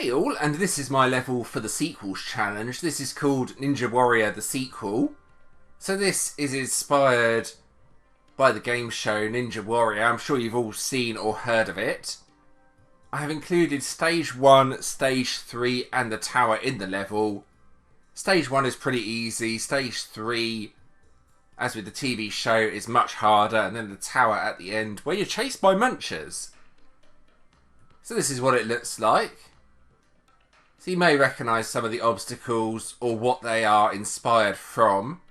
Hey all, and this is my level for the sequels challenge. This is called Ninja Warrior the Sequel. So this is inspired by the game show Ninja Warrior. I'm sure you've all seen or heard of it. I have included Stage 1, Stage 3 and the tower in the level. Stage 1 is pretty easy. Stage 3, as with the TV show, is much harder. And then the tower at the end, where you're chased by munchers. So this is what it looks like. So you may recognise some of the obstacles or what they are inspired from.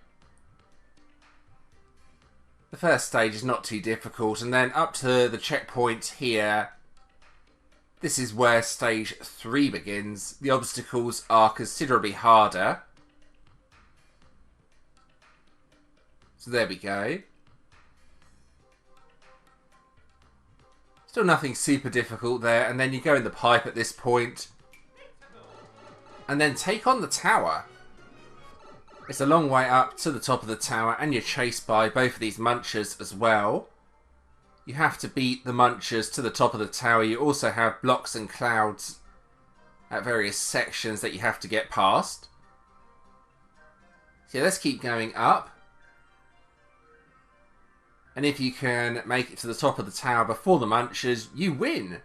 The first stage is not too difficult, and then up to the checkpoint here, this is where stage 3 begins. The obstacles are considerably harder. So there we go. Still nothing super difficult there, and then you go in the pipe at this point. And then take on the tower. It's a long way up to the top of the tower, and you're chased by both of these munchers as well. You have to beat the munchers to the top of the tower. You also have blocks and clouds at various sections that you have to get past. So let's keep going up. And if you can make it to the top of the tower before the munchers, you win.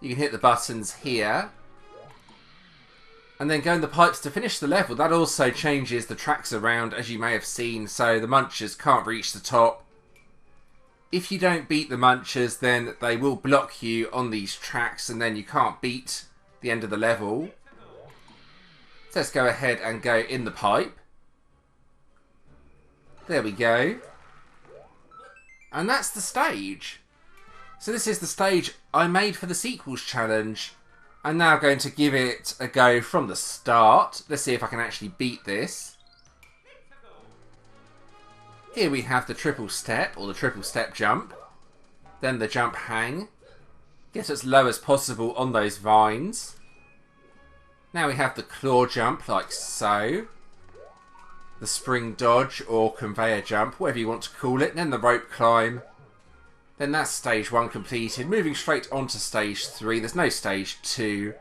You can hit the buttons here. And then go in the pipes to finish the level. That also changes the tracks around, as you may have seen, so the munchers can't reach the top. If you don't beat the munchers, then they will block you on these tracks, and then you can't beat the end of the level. So let's go ahead and go in the pipe. There we go. And that's the stage. So this is the stage I made for the sequels challenge. I'm now going to give it a go from the start. Let's see if I can actually beat this. Here we have the triple step, or the triple step jump. Then the jump hang. Get as low as possible on those vines. Now we have the claw jump, like so. The spring dodge, or conveyor jump, whatever you want to call it. Then the rope climb. Then that's stage 1 completed. Moving straight on to stage 3. There's no stage 2.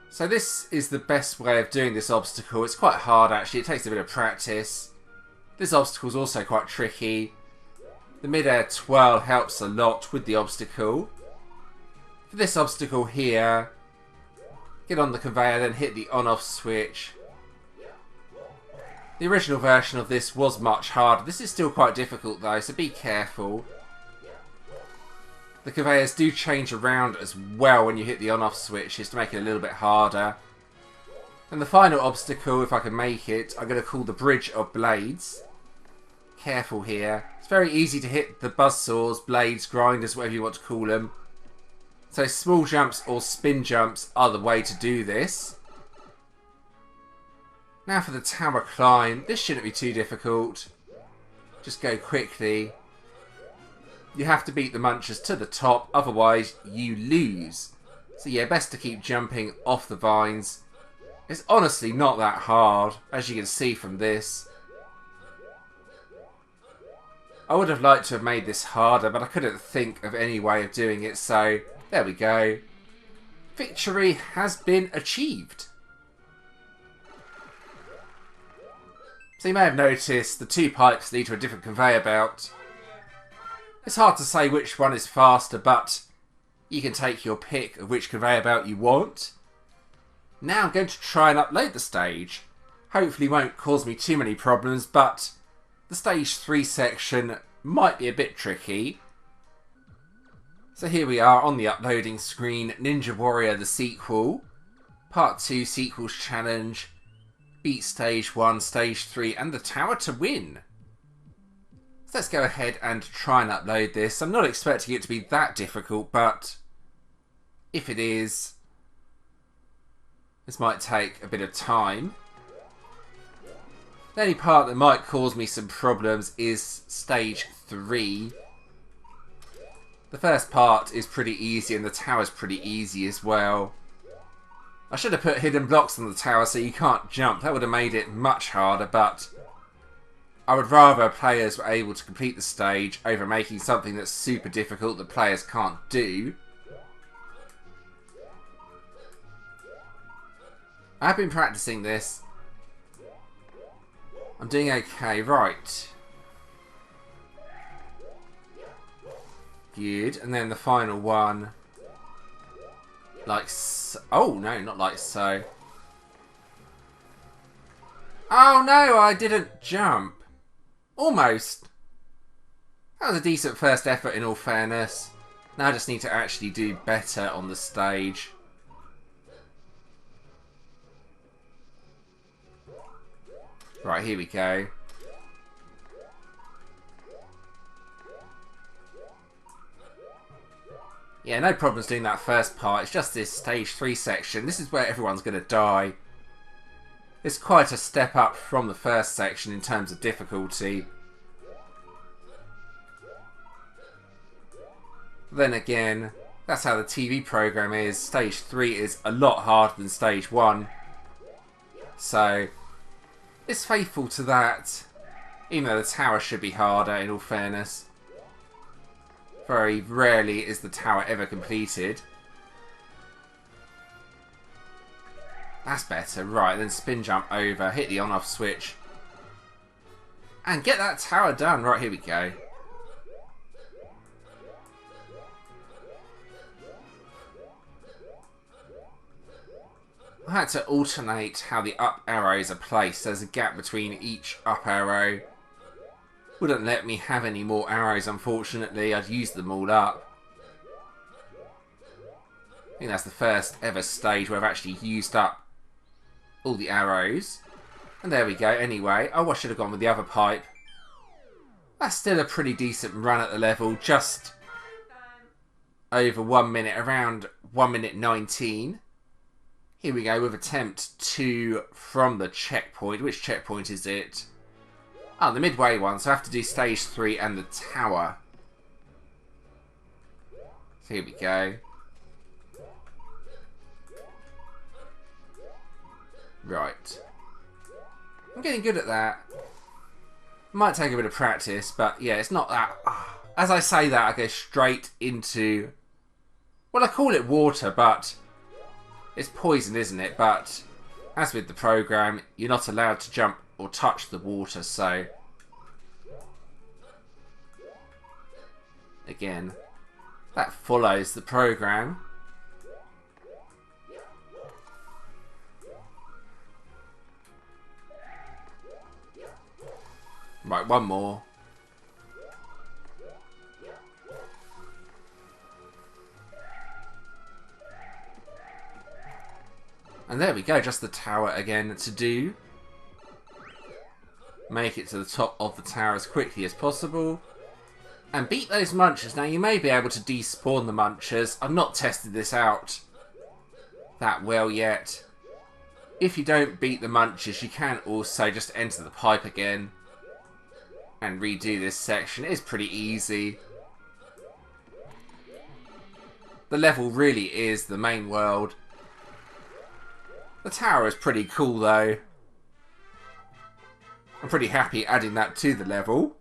So this is the best way of doing this obstacle. It's quite hard actually. It takes a bit of practice. This obstacle is also quite tricky. The mid-air twirl helps a lot with the obstacle. For this obstacle here, get on the conveyor, then hit the on-off switch. The original version of this was much harder. This is still quite difficult though, so be careful. The conveyors do change around as well when you hit the on-off switches to make it a little bit harder. And the final obstacle, if I can make it, I'm going to call the Bridge of Blades. Careful here. It's very easy to hit the buzzsaws, blades, grinders, whatever you want to call them. So small jumps or spin jumps are the way to do this. Now for the tower climb. This shouldn't be too difficult. Just go quickly. You have to beat the munchers to the top, otherwise you lose. So yeah, best to keep jumping off the vines. It's honestly not that hard, as you can see from this. I would have liked to have made this harder, but I couldn't think of any way of doing it, so there we go. Victory has been achieved. So you may have noticed the 2 pipes lead to a different conveyor belt. It's hard to say which one is faster, but you can take your pick of which conveyor belt you want. Now I'm going to try and upload the stage. Hopefully it won't cause me too many problems, but the stage 3 section might be a bit tricky. So here we are on the uploading screen. Ninja Warrior the Sequel. Part 2 Sequels Challenge. Beat stage 1, stage 3 and the tower to win. So let's go ahead and try and upload this. I'm not expecting it to be that difficult, but if it is, this might take a bit of time. The only part that might cause me some problems is stage 3. The first part is pretty easy and the tower's pretty easy as well. I should have put hidden blocks on the tower so you can't jump. That would have made it much harder, but I would rather players were able to complete the stage over making something that's super difficult that players can't do. I've been practicing this. I'm doing okay. Right. Good. And then the final one. Like so. Oh, no, not like so. Oh, no, I didn't jump. Almost. That was a decent first effort in all fairness. Now I just need to actually do better on the stage. Right, here we go. Yeah, no problems doing that first part. It's just this stage 3 section. This is where everyone's going to die. It's quite a step up from the first section in terms of difficulty. Then again, that's how the TV program is. Stage 3 is a lot harder than stage 1. So, it's faithful to that. Even though the tower should be harder, in all fairness. Very rarely is the tower ever completed. That's better. Right, then spin jump over, hit the on-off switch. And get that tower done. Right, here we go. I had to alternate how the up arrows are placed. There's a gap between each up arrow. Wouldn't let me have any more arrows, unfortunately. I'd used them all up. I think that's the first ever stage where I've actually used up all the arrows. And there we go. Anyway, oh, I should have gone with the other pipe. That's still a pretty decent run at the level. Just over 1 minute, around 1 minute 19. Here we go with attempt 2 from the checkpoint. Which checkpoint is it? Oh, the midway one. So I have to do stage 3 and the tower. So here we go. Right. I'm getting good at that. Might take a bit of practice, but yeah, it's not that... As I say that, I go straight into... Well, I call it water, but... It's poison, isn't it? But, as with the program, you're not allowed to jump or touch the water, so... Again, that follows the program. Right, one more. And there we go, just the tower again to do. Make it to the top of the tower as quickly as possible. And beat those munchers. Now, you may be able to despawn the munchers. I've not tested this out that well yet. If you don't beat the munchers, you can also just enter the pipe again and redo this section. It is pretty easy. The level really is the main world. The tower is pretty cool though. I'm pretty happy adding that to the level.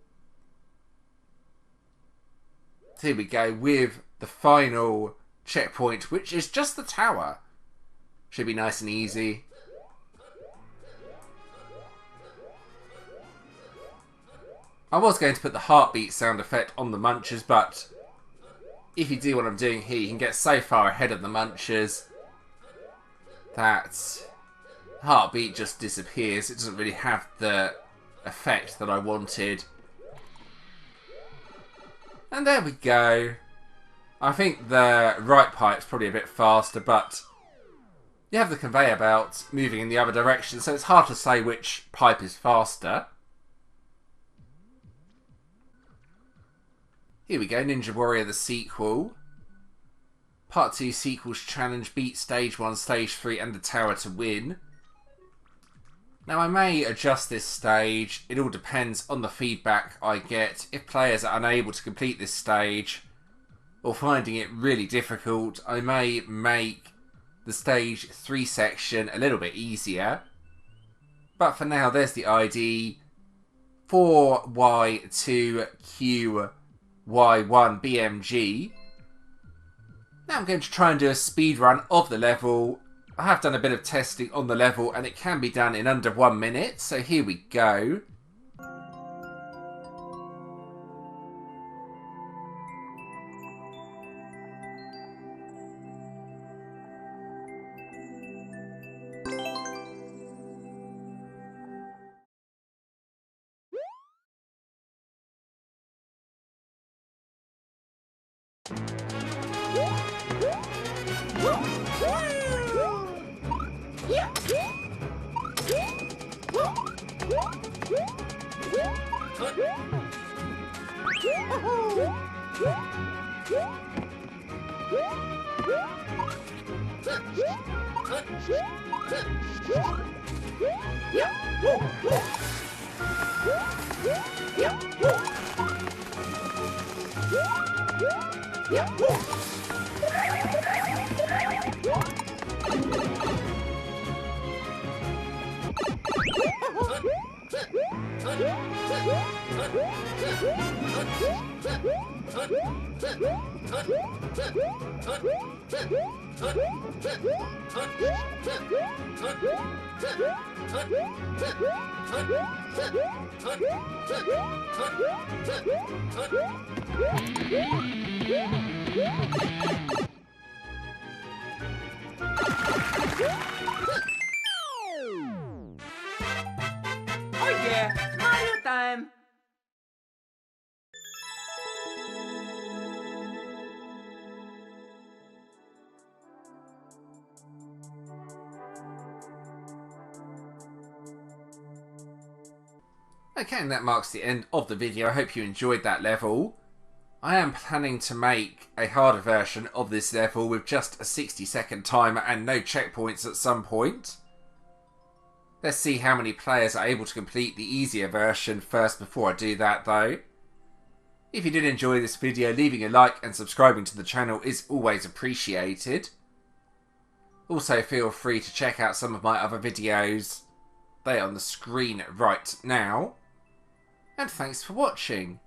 So here we go with the final checkpoint, which is just the tower. Should be nice and easy. I was going to put the heartbeat sound effect on the munchers, but if you do what I'm doing here, you can get so far ahead of the munchers that heartbeat just disappears. It doesn't really have the effect that I wanted. And there we go. I think the right pipe's probably a bit faster, but you have the conveyor belt moving in the other direction, so it's hard to say which pipe is faster. Here we go, Ninja Warrior the sequel. Part 2 sequels challenge, beat stage 1, stage 3 and the tower to win. Now I may adjust this stage, it all depends on the feedback I get. If players are unable to complete this stage or finding it really difficult, I may make the stage 3 section a little bit easier. But for now, there's the ID 4Y2QY1BMG. Now I'm going to try and do a speed run of the level. I have done a bit of testing on the level and it can be done in under 1 minute, so here we go. Oh yeah, Mario time! Okay, and that marks the end of the video. I hope you enjoyed that level. I am planning to make a harder version of this level with just a 60-second timer and no checkpoints at some point. Let's see how many players are able to complete the easier version first before I do that though. If you did enjoy this video, leaving a like and subscribing to the channel is always appreciated. Also feel free to check out some of my other videos. They are on the screen right now. And thanks for watching.